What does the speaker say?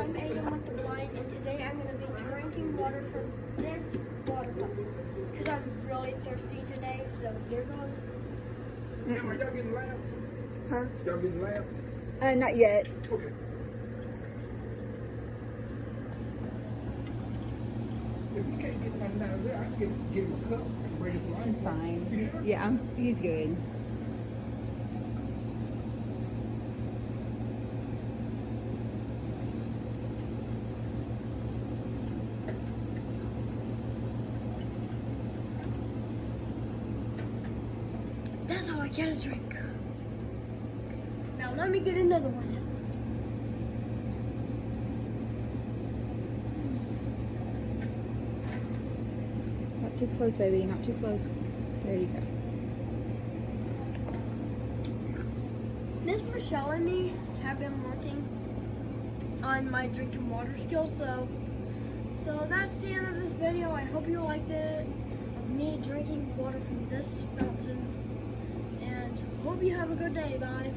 I'm Ayden with the blind, and today I'm going to be drinking water from this water fountain because I'm really thirsty today. So here goes. Ma'am, are y'all getting labs? Huh? Y'all getting labs? Not yet. Okay. If you can't get one down there, I can give him a cup and bring his life. He's fine. You sure? Yeah, he's good. That's all I care to drink. Now let me get another one. Not too close, baby. Not too close. There you go. Miss Michelle and me have been working on my drinking water skills, so that's the end of this video. I hope you liked it, of me drinking water from this fountain, and hope you have a good day. Bye.